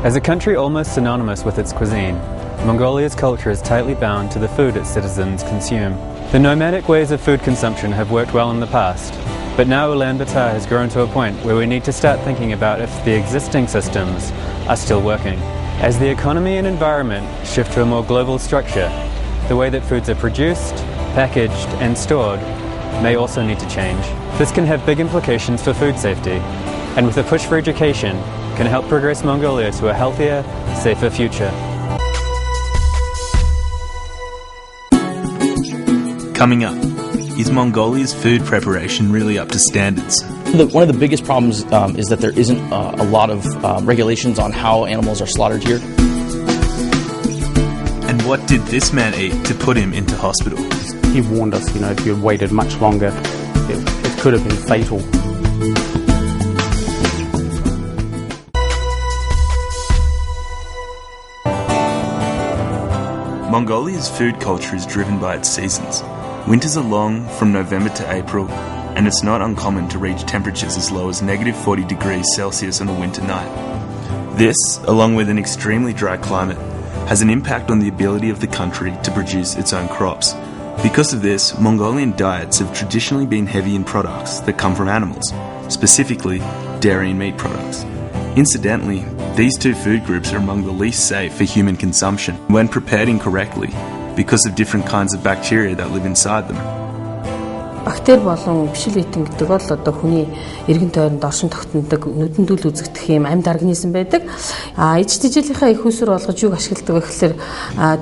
As a country almost synonymous with its cuisine, Mongolia's culture is tightly bound to the food its citizens consume. The nomadic ways of food consumption have worked well in the past, but now Ulaanbaatar has grown to a point where we need to start thinking about if the existing systems are still working. As the economy and environment shift to a more global structure, the way that foods are produced, packaged and stored may also need to change. This can have big implications for food safety, and with a push for education, can help progress Mongolia to a healthier, safer future. Coming up, is Mongolia's food preparation really up to standards? One of the biggest problems is that there isn't a lot of regulations on how animals are slaughtered here. And what did this man eat to put him into hospital? He warned us, if you had waited much longer, it could have been fatal. Mongolia's food culture is driven by its seasons. Winters are long, from November to April, and it's not uncommon to reach temperatures as low as -40 degrees Celsius on a winter night. This, along with an extremely dry climate, has an impact on the ability of the country to produce its own crops. Because of this, Mongolian diets have traditionally been heavy in products that come from animals, specifically dairy and meat products. Incidentally, these two food groups are among the least safe for human consumption when prepared incorrectly because of different kinds of bacteria that live inside them. Бактери болон бишил эйтэн гэдэг бол одоо хүний эргэн тойронд оршин тогтнодог нүдэндүүл үзэгдэх юм амьд организм байдаг. Ижил жилийнхаа их усүр болгож юг ашигладаг вэ гэхээр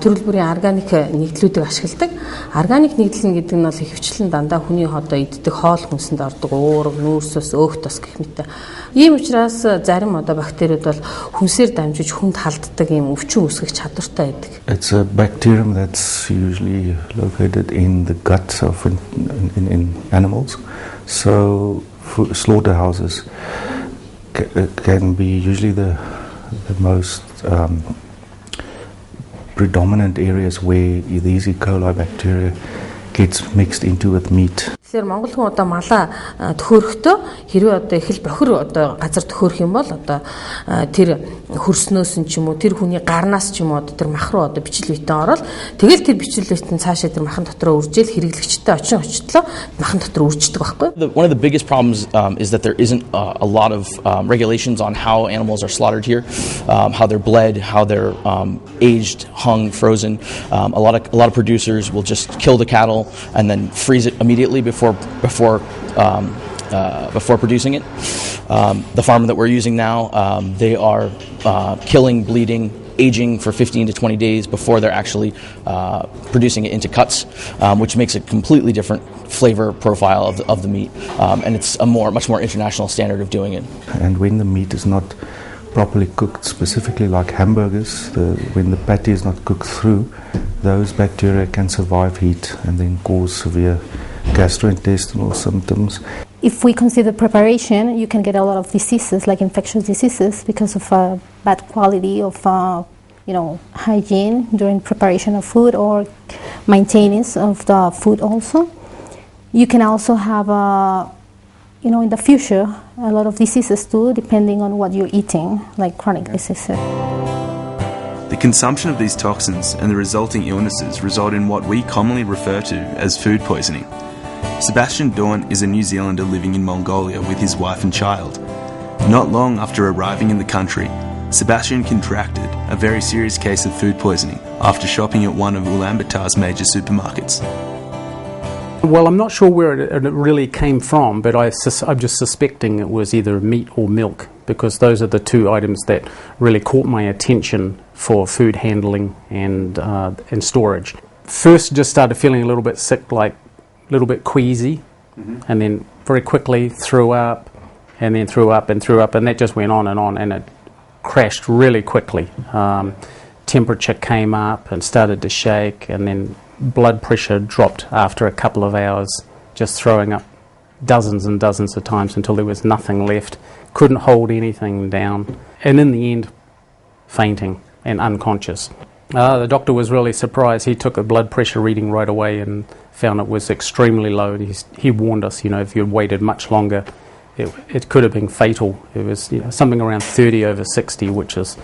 төрөл бүрийн органик нэгдлүүдийг ашигладаг. Органик нэгдэл гэдэг нь бол ихэвчлэн дандаа хүний одоо иддэг хоол хүнсэнд ордог уурга, нүүрсөс, өөх тос гэх мэт. Ийм учраас зарим одоо бактериуд бол хүнсээр дамжиж хүнд халддаг ийм өвчин үүсгэх чадвартай байдаг. It's a bacterium that's usually located in the guts of in animals, so slaughterhouses can be usually the most predominant areas where these E. coli bacteria gets mixed into with meat. Тэгэхээр Монгол хүн одоо малаа төхөөрөхдөө хэрвээ одоо их л бохир одоо газар төхөөрөх юм бол одоо тэр хөрснөөс нь ч юм уу тэр хүний гарнаас ч юм уу тэр мах руу одоо бичил битэн ороод тэгэл тэр бичил битэн цаашаа тэр махан дотроо үржил хэрэглэгчтэй очин очтлоо махан дотор үрждэг байхгүй. One of the biggest problems is that there isn't a lot of regulations on how animals are slaughtered here, how they're bled, how they're aged, hung, frozen. A lot of producers will just kill the cattle and then freeze it immediately before producing it. The farm that we're using now, they are killing, bleeding, aging for 15 to 20 days before they're actually producing it into cuts, which makes a completely different flavor profile of the meat, and it's a much more international standard of doing it. And when the meat is not properly cooked, specifically like hamburgers, when the patty is not cooked through, those bacteria can survive heat and then cause severe gastrointestinal symptoms. If we consider preparation, you can get a lot of diseases, like infectious diseases, because of bad quality of hygiene during preparation of food or maintenance of the food also. You can also have in the future a lot of diseases too, depending on what you're eating, like chronic diseases. The consumption of these toxins and the resulting illnesses result in what we commonly refer to as food poisoning. Sebastian Dorn is a New Zealander living in Mongolia with his wife and child. Not long after arriving in the country, Sebastian contracted a very serious case of food poisoning after shopping at one of Ulaanbaatar's major supermarkets. Well, I'm not sure where it really came from, but I'm just suspecting it was either meat or milk, because those are the two items that really caught my attention for food handling and storage. First, just started feeling a little bit sick, like a little bit queasy, and then very quickly threw up, and then threw up, and that just went on, and it crashed really quickly. Temperature came up and started to shake, and then blood pressure dropped after a couple of hours, just throwing up dozens and dozens of times until there was nothing left. Couldn't hold anything down, and in the end, fainting and unconscious. The doctor was really surprised. He took a blood pressure reading right away and found it was extremely low. He warned us, if you had waited much longer, it could have been fatal. It was something around 30/60, which is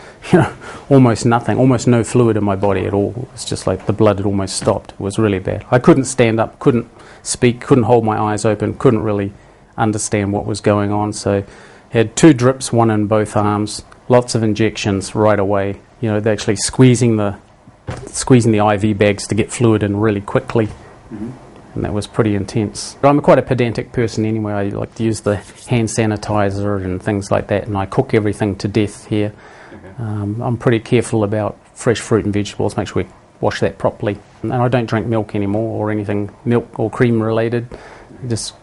almost nothing, almost no fluid in my body at all. It's just like the blood had almost stopped. It was really bad. I couldn't stand up, couldn't speak, couldn't hold my eyes open, couldn't really understand what was going on. So had 2 drips, one in both arms, lots of injections right away. They're actually squeezing the IV bags to get fluid in really quickly. And that was pretty intense. I'm quite a pedantic person anyway. I like to use the hand sanitizer and things like that, and I cook everything to death here. I'm pretty careful about fresh fruit and vegetables, make sure we wash that properly. And I don't drink milk anymore or anything milk or cream related. Just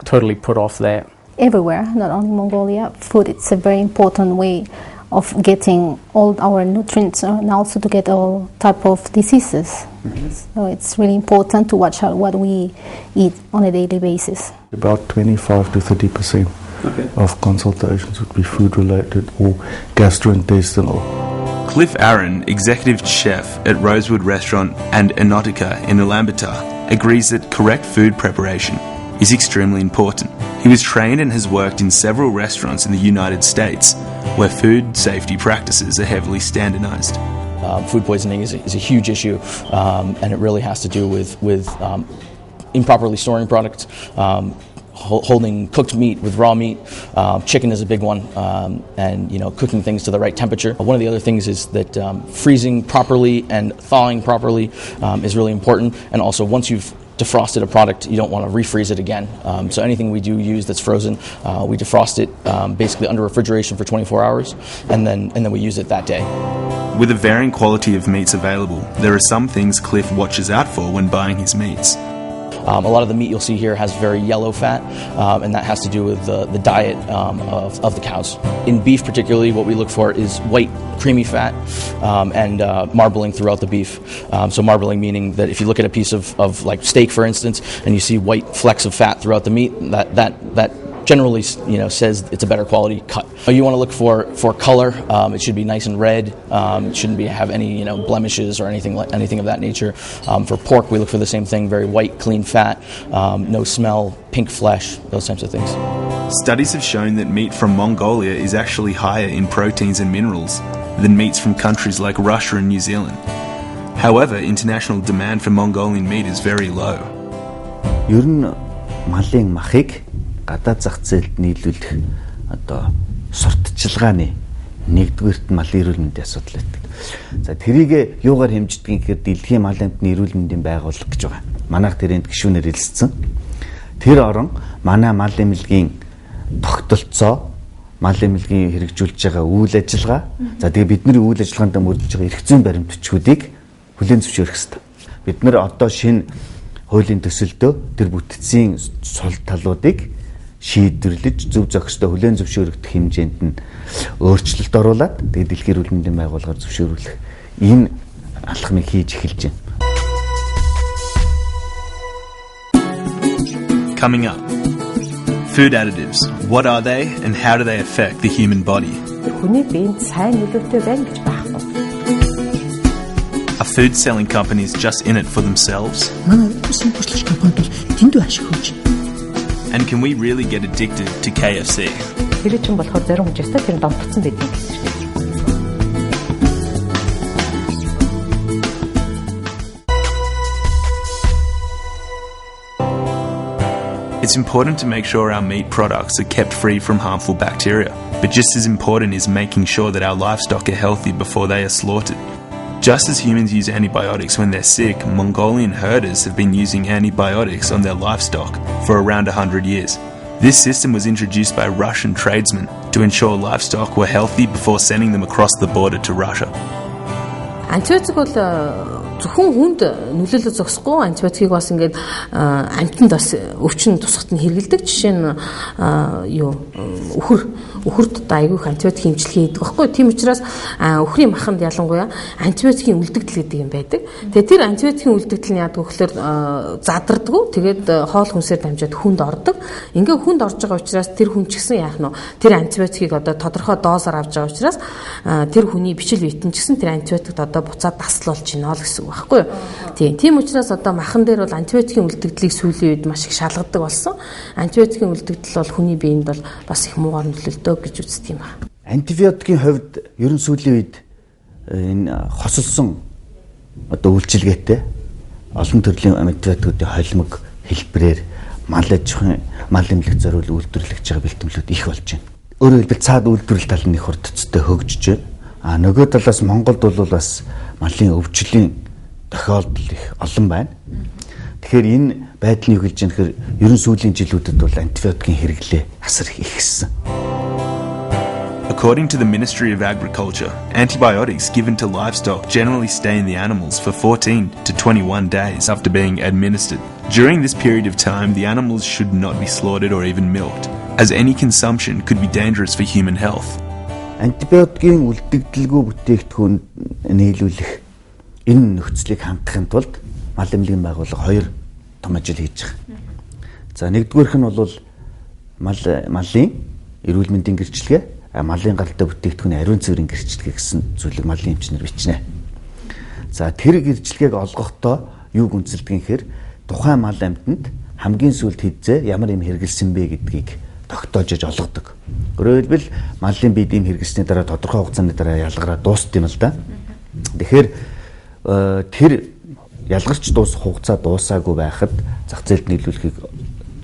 totally put off that. Everywhere, not only Mongolia, food it's a very important way of getting all our nutrients and also to get all type of diseases. So it's really important to watch out what we eat on a daily basis. About 25 to 30% of consultations would be food related or gastrointestinal. Cliff Aaron, executive chef at Rosewood Restaurant and Enotica in Ulaanbaatar, agrees that correct food preparation is extremely important. He was trained and has worked in several restaurants in the United States where food safety practices are heavily standardized. Food poisoning is a huge issue, and it really has to do with improperly storing products, holding cooked meat with raw meat. Chicken is a big one, and cooking things to the right temperature. One of the other things is that freezing properly and thawing properly is really important, and also once you've defrosted a product, you don't want to refreeze it again. So anything we do use that's frozen, we defrost it basically under refrigeration for 24 hours, and then we use it that day. With a varying quality of meats available, there are some things Cliff watches out for when buying his meats. A lot of the meat you'll see here has very yellow fat, and that has to do with the diet of the cows. In beef particularly, what we look for is white, creamy fat and marbling throughout the beef. So marbling meaning that if you look at a piece of like steak, for instance, and you see white flecks of fat throughout the meat, that generally says it's a better quality cut. You want to look for color. It should be nice and red. It shouldn't have any blemishes or anything of that nature. For pork, we look for the same thing: very white, clean fat, no smell, pink flesh, those types of things. Studies have shown that meat from Mongolia is actually higher in proteins and minerals than meats from countries like Russia and New Zealand. However, international demand for Mongolian meat is very low. Ер нь малын махыг гадаад зах зээлд нийлүүлэх сурталчилгааны нэгдүгээрт малын эрүүл мэндийн асуудал байдаг. За тэрийг юугаар хэмждэг гэхээр дэлхийн мал амтны эрүүл мэндийн байгууллага гэж байгаа. Манайх тэрэнд гишүүнээр хэлэлцсэн. Тэр орон манай мал эмнэлгийн тогтолцоо, мал эмнэлгийн хэрэгжүүлж байгаа үйл ажиллагаа, за тэгээ бидний үйл ажиллагаанд мөрдөж байгаа эрх зүйн баримт бичгүүдийг хүлээн зөвшөөрөх хэрэгтэй. Бид нэр одоо шинэ хуулийн төсөлдөө тэр бүтцийн сул талуудыг шийдвэрлэж зөв зохистой хүлээн зөвшөөрөгдөх хэмжээнд нь өөрчлөлт оруулаад тэгээд дэлхийн эрүүл мэндийн байгууллагаар зөвшөөрүүлэх энэ алхмыг хийж эхэлж байна. Coming up, food additives. What are they and how do they affect the human body? Хүний биед сайн нөлөөтэй байна гэж байхгүй. Are food selling companies just in it for themselves? Манай үсэн хөтлөгч компанид бол дэндүү ашиг хөөж. And can we really get addicted to KFC? Тэр чинь болохоор зарим хүн ястаа тэр домтцсон байдаг гэсэн чинь. It's important to make sure our meat products are kept free from harmful bacteria, but just as important is making sure that our livestock are healthy before they are slaughtered. Just as humans use antibiotics when they're sick, Mongolian herders have been using antibiotics on their livestock for around 100 years. This system was introduced by Russian tradesmen to ensure livestock were healthy before sending them across the border to Russia. Антибиотик бол зөвхөн хүнд нөлөөлөл зогсохгүй, антибиотикийг бас ингээд амтнд бас өвчин тусахт нь хэрэгэлдэг. Жишээ нь өхөрт одоо айгүйх антибиотик хэмжлэгийн хийдэг байхгүй. Тийм учраас өхрийн маханд ялангуяа антибиотикийн үлдэгдэл гэдэг юм байдаг. Тэгээ тэр антибиотикийн үлдэгдэл нь яадаг вэ гэхээр задардггүй. Тэгээд хоол хүнсээр дамжаад хүнд ордог. Ингээ хүнд орж байгаа учраас тэр хүн ч гэсэн яах нь тэр антибиотикийг одоо тодорхой дозоор авч байгаа учраас тэр хүний бичил биетэн ч гэсэн тэр антибиотикт одоо буцаад таслуулж байна л гэсэн үг байхгүй юу. Тийм учраас одоо махан дээр бол антибиотикийн үлдэгдлийг сүүлийн үед маш их шалгадаг болсон. Антибиотикийн үлдэгдэл бол хүний биед бол бас их муугар нөлөөлдөг гэж үздэг юм байна. Антибиотикийн хувьд ерөн сүүлийн үед энэ хосолсон одоо үйлчилгээтэй олон төрлийн антибиотикуудын холимог хэлбэрээр мал аж ахуйн мал эмнэлэг зориул үйлдвэрлэж байгаа бэлтгэлүүд их болж байна. Өөрөөр хэлбэл цаад үйлдвэрлэл тал нь их хурдцтай хөгжиж байна. Нөгөө талаас Монголд бол бас малын өвчлөлийн тохиолдол их олон байна. Тэгэхээр энэ байдал нь юу хэлж байгаа нөхөр ерөн сүүлийн жилүүдэд бол антибиотикийн хэрэглээ асар их ихссэн. According to the Ministry of Agriculture, antibiotics given to livestock generally stay in the animals for 14 to 21 days after being administered. During this period of time, the animals should not be slaughtered or even milked, as any consumption could be dangerous for human health. Антибиотикийн үлдэгдэлгүй бүтээгдэхүүн нийлүүлэх энэ нөхцөлийг хангахын тулд мал эмнэлгийн байгууллага хоёр том ажил хийж байгаа. За нэгдүгээрх нь бол малын эрүүл мэндийн гэрчлэгээ, малын гаралтай бүтээгдэхүүний ариун цэврийн гэрчлэгээ гэсэн зүйлийг малын эмчнэр бичнэ. За тэр гэрчлэгийг олгохдоо юуг үндэслэдэг гэхээр тухайн мал амьтанд хамгийн сүүлд хэзээ ямар юм хэрэгэлсэн бэ гэдгийг тогтоож олгодог. Өөрөөр хэлбэл малын биед юм хэрэглэсний дараа тодорхой хугацааны дараа ялгараа дуусдаг юм л да. Тэгэхээр тэр ялгарч дуусах хугацаа дуусаагүй байхад зах зээлд нийлүүлэхийг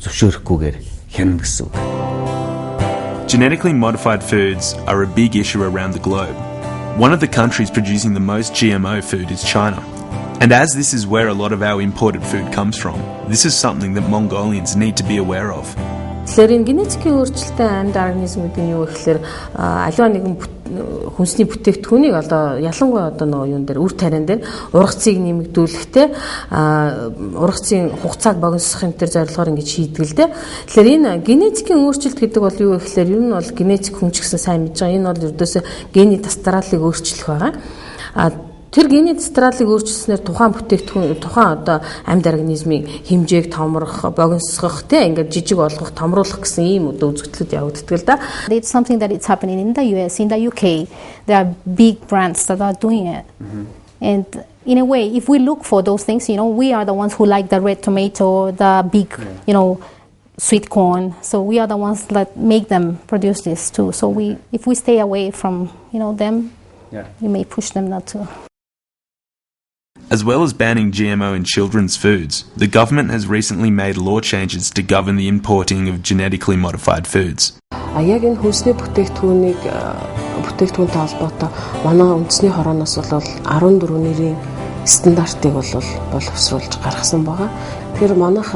зөвшөөрөхгүйгээр хянана гэсэн үг. Genetically modified foods are a big issue around the globe. One of the countries producing the most GMO food is China. And as this is where a lot of our imported food comes from, this is something that Mongolians need to be aware of. Тэгэхээр энэ генетикийн өөрчлөлттэй амьд организмууд нь юу гэхээр аливаа нэгэн хүнсний бүтээгдэхүүнийг одоо ялангуяа одоо нөгөө юун дээр үр тариан дээр ургацыг нэмэгдүүлэхтэй ургацын хугацааг богиносхын төр зорилгоор ингэж шийдэг л дээ. Тэгэхээр энэ генетикийн өөрчлөлт гэдэг бол юу вэ гэхээр ер нь бол генетик хүн ч гэсэн сайн мэдж байгаа. Энэ бол ердөөсөө гений дастралыг өөрчлөх байгаа. Тэр гений дастралыг өөрчилснээр тухайн бүтээгдэхүүн тухайн одоо амьд организмын хэмжээг томрох, богиносгох тэ ингээд жижиг болгох, томруулах гэсэн ийм одоо үзэгдлүүд явагддаг л да. It's something that it's happening in the US, in the UK. There are big brands that are doing it. And in a way, if we look for those things, we are the ones who like the red tomato, the big, sweet corn. So we are the ones that make them produce this too. So if we stay away from, them, we may push them not to. As well as banning GMO in children's foods, the government has recently made law changes to govern the importing of genetically modified foods. Яг энэ хүнсний бүтээгдэхүүнтэй холбоотой манай үндэсний хорооноос бол 14 нэрийн стандартыг боловсруулж гаргасан байгаа. Тэгэхээр манайх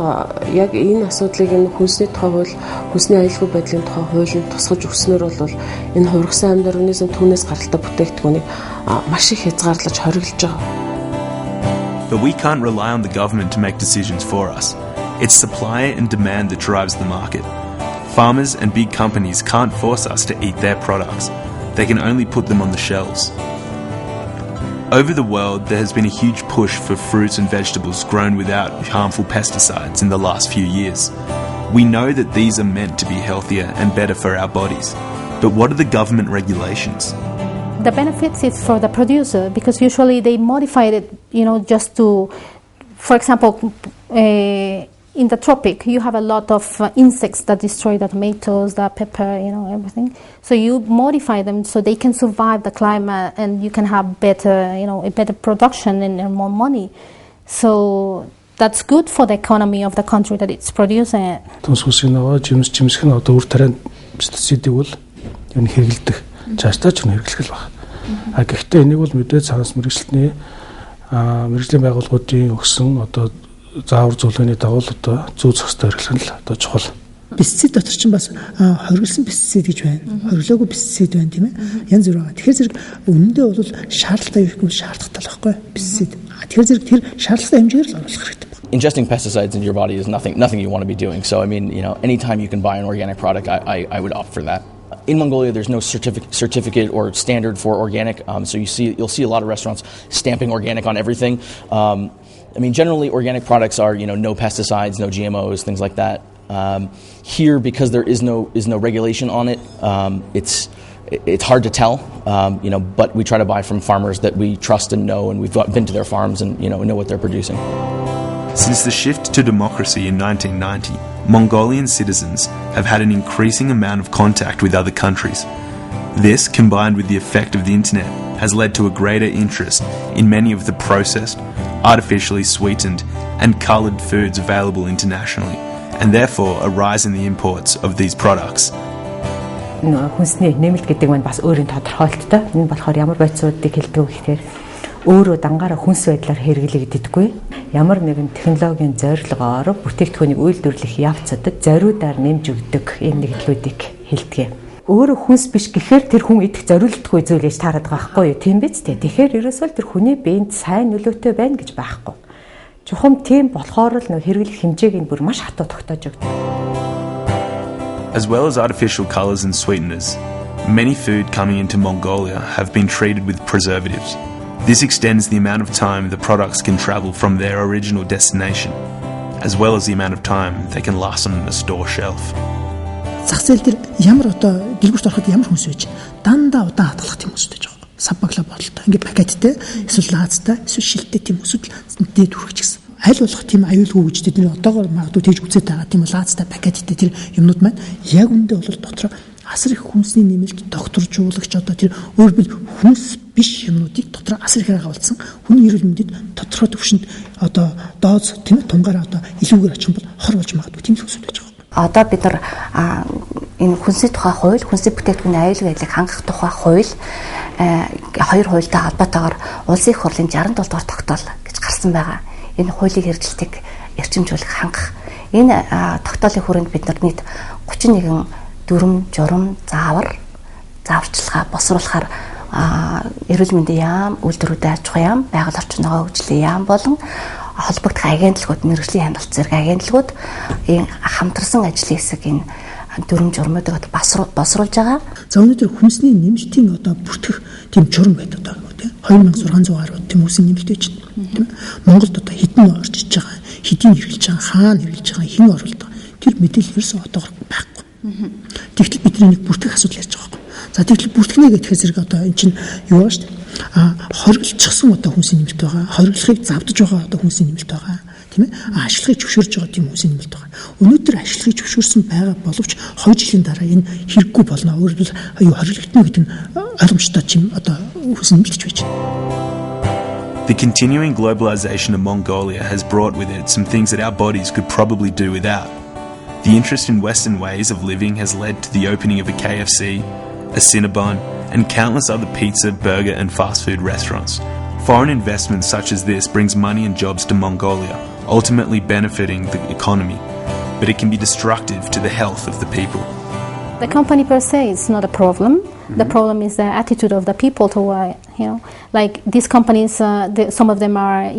яг энэ асуудлыг энэ хүнсний тухай хууль, хүнсний аюулгүй байдлын тухай хуулинд тусгаж өгснөөр бол энэ хувирсан амьд организм түүнээс гаралтай бүтээгдэхүүнийг маш их хязгаарлаж хориглож байгаа. But we can't rely on the government to make decisions for us. It's supply and demand that drives the market. Farmers and big companies can't force us to eat their products. They can only put them on the shelves. Over the world, there has been a huge push for fruits and vegetables grown without harmful pesticides in the last few years. We know that these are meant to be healthier and better for our bodies. But what are the government regulations? The benefits is for the producer because usually they modify it, just to, for example, in the tropic, you have a lot of insects that destroy the tomatoes, the pepper, everything. So you modify them so they can survive the climate and you can have better, a better production and more money. So that's good for the economy of the country that it's producing it. Частаач хэрэглэх л байна. Гэхдээ энийг бол мэдээд цаас мэрэгчлэлтний мэрэгжлийн байгууллагуудын өгсөн одоо заавар зөвлөгөөний дагуу одоо зүү зохистой хэрэглэх нь л одоо чухал. Пестицид дотор ч бас хориглосон пестицид гэж байна. Хориглоогүй пестицид байна тийм ээ. Янз бүр байгаа. Тэгэхээр зэрэг үнэндээ бол шаардлагатай юу гэвэл шаардлагатай л байхгүй пестицид. Тэгэхээр зэрэг тэр шаардлагатай хэмжээгээр л оруулах хэрэгтэй. Ingesting pesticides into your body is nothing you want to be doing. So I mean, anytime you can buy an organic product, I would opt for that. in Mongolia, there's no certificate or standard for organic, so you'll see a lot of restaurants stamping organic on everything. I mean, generally, organic products are no pesticides, no GMOs, things like that. Here, because there is no regulation on it, it's hard to tell. But we try to buy from farmers that we trust and know, and we've been to their farms and know what they're producing. Since the shift to democracy in 1990, Mongolian citizens have had an increasing amount of contact with other countries. This, combined with the effect of the internet, has led to a greater interest in many of the processed, artificially sweetened and coloured foods available internationally, and therefore a rise in the imports of these products. Хүнсний нэмэлт гэдэг нь бас өөрийн тодорхойлттой. Энэ болохоор ямар байцуудыг хэлдэг вэ гэхээр өөрөө дангаараа хүнс байдлаар хэрэглэгддэггүй. Ямар нэгэн технологийн зорилгоор бүтээгдэхүүнийг үйлдвэрлэх явцадад зориудаар нэмж өгдөг ийм нэгдлүүдийг хэлдэг. Өөрөө хүнс биш гэхээр тэр хүн идэх зориултгүй зүйл гэж таарад байгаа байхгүй юу? Тийм биз дээ. Тэгэхээр ерөөсөө тэр хүний биед сайн нөлөөтэй байна гэж байхгүй. Чухам тийм болохоор л нөө хэрэглэх хэмжээг нь бүр маш хатуу тогтоож өгдөг. As well as artificial colours and sweeteners, many food coming into Mongolia have been treated with preservatives. This extends the amount of time the products can travel from their original destination, as well as the amount of time they can last on a store shelf. Зах зээл дээр ямар одоо дэлгүүрт ороход ямар хүнс байж дандаа удаан хадгалах тийм хүнстэй жоо. Саббаглаа бодолтой. Ингээ пакеттэй, эсвэл лаацтай, эсвэл шилттэй тийм хүсэл дээд хүрэх гэсэн. Аль болох тийм аюулгүй гэж тэдний одоогоор магадгүй тэгж үзээд байгаа тийм лаацтай пакеттэй тэр юмнууд маань яг үндэ бол дотор асар их хүнсний нэмэлт докторжуулагч одоо тэр өөрөөр хүнс биш юмнуудыг дотор асар их хагалцсан хүний эрүүл мэндэд тодорхой төвшөнд одоо дооз тийм тунгаараа одоо илүүгээр очих бол хор болж магадгүй тийм л хүсэл байж байгаа. Одоо бид нар энэ хүнсний тухай хууль, хүнсний бүтээгдэхүүний аюулгүй байдлыг хангах тухай хууль хоёр хуультай холбоотойгоор улсын их хурлын 67 дугаар тогтоол гэж гарсан байгаа. Энэ хуулийн хэрэгжилтийг эрчимжүүлэх хангах. Энэ тогтоолын хүрээнд бид нар нийт 31 дүрм, журам, зааварчилгаа босруулахаар эрүүл мэндийн яам, үйлдвэрүүд аж ахуй яам, байгаль орчин ногоо хөгжлийн яам болон холбогдох агентлагууд, мэргэжлийн хяналт зэрэг агентлагууд хамтарсан ажлын хэсэг энэ дүрм журмуудыг босруулж байгаа. За өнөөдөр хүнсний нэмэлтийн одоо бүртгэх тийм журам байдаг даа тийм 2600 гаруй тийм хүнсний нэмэлт байж байна тийм Монголд одоо хэдэн орчиж байгаа, хэдийн хэрэглэж байгаа, хаана хэрэглэж байгаа, хэн оруулдаг тэр мэдээлэл ерөөсөө одоогор байхгүй. Тэгтэл бидний нэг бүртгэх асуудал ярьж байгаа юм. За тэгтэл бүртгэнэ гэхэд зэрэг одоо эн чинь юу байна шүү дээ. Хориглочихсон одоо хүнсний нэмэлт байгаа, хориглохыг завдаж байгаа одоо хүнсний нэмэлт байгаа. Тийм ээ ашиглагыг зөвшөөрж байгаа тийм хүнсний нэмэлт байгаа. Өнөөдөр ашиглагыг зөвшөөрсөн байгаа боловч 2 жилийн дараа энэ хэрэггүй болно. Өөрөөр хэлбэл хориглогдно гэдэг нь ойлгомжтой тийм одоо хүнсний нэмэлт байж байна. The continuing globalization of Mongolia has brought with it some things that our bodies could probably do without. The interest in Western ways of living has led to the opening of a KFC, a Cinnabon, and countless other pizza, burger and fast food restaurants. Foreign investment such as this brings money and jobs to Mongolia, ultimately benefiting the economy, but it can be destructive to the health of the people. The company per se is not a problem. Mm-hmm. The problem is the attitude of the people toward, like these companies, some of them are,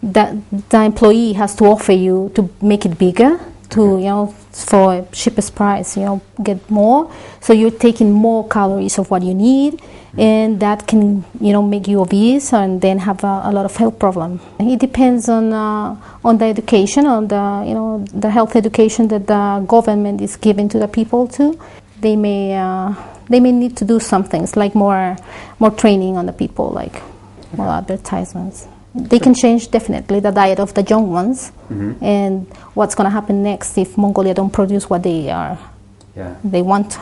that the employee has to offer you to make it bigger, to, for a cheapest price, get more. So you're taking more calories of what you need, and that can, make you obese and then have a lot of health problem. It depends on the education, on the, the health education that the government is giving to the people too. They may need to do some things like more training on the people, like more advertisements. They can change definitely the diet of the young ones, and what's going to happen next if Mongolia don't produce what they they want,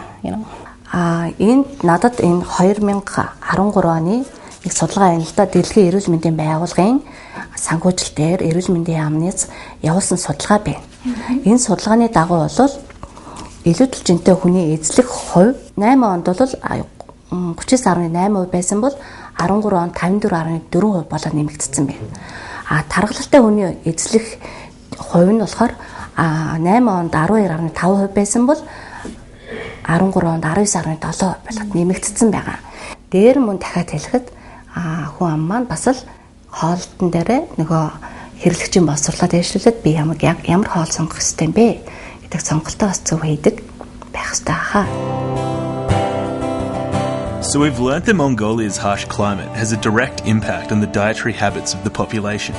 Энэ надад энэ 2013 оны нэг судалгаа байна л да. Дэлхийн эрүүл мэндийн байгууллагын санхүүжилт дээр эрүүл мэндийн яамнаас явуулсан судалгаа байна. Энэ судалгааны дагуу бол илүү жинтэй хүний эзлэх хувь 8 онд бол 39.8% байсан бол 13 онд 54.4% болоод нэмэгдсэн байна. Тархалтай хүний эзлэх хувь нь болохоор 8 онд 12.5% байсан бол 13 онд 19.7% болоод нэмэгдсэн байгаа. Дээр мөн дахиад хэлэхэд хүн ам маань бас л хоолтон дээрээ нөгөө хэрэглэгчийн боловсруулалт дэвшлүүлээд би ямар хоол сонгох ёстой юм бэ гэдэг сонголтоо бас зөв хийдэг байх ёстой хаа. So we've learnt that Mongolia's harsh climate has a direct impact on the dietary habits of the population.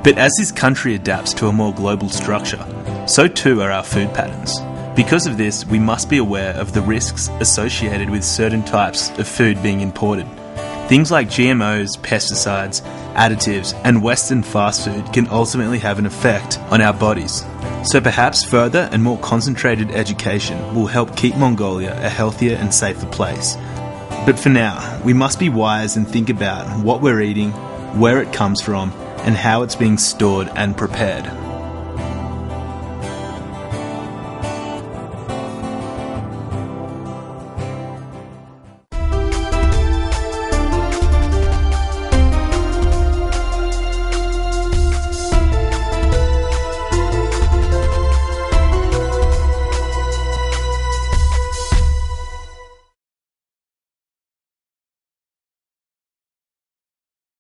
But as this country adapts to a more global structure, so too are our food patterns. Because of this, we must be aware of the risks associated with certain types of food being imported. Things like GMOs, pesticides, additives, and Western fast food can ultimately have an effect on our bodies. So perhaps further and more concentrated education will help keep Mongolia a healthier and safer place. But for now, we must be wise and think about what we're eating, where it comes from, and how it's being stored and prepared.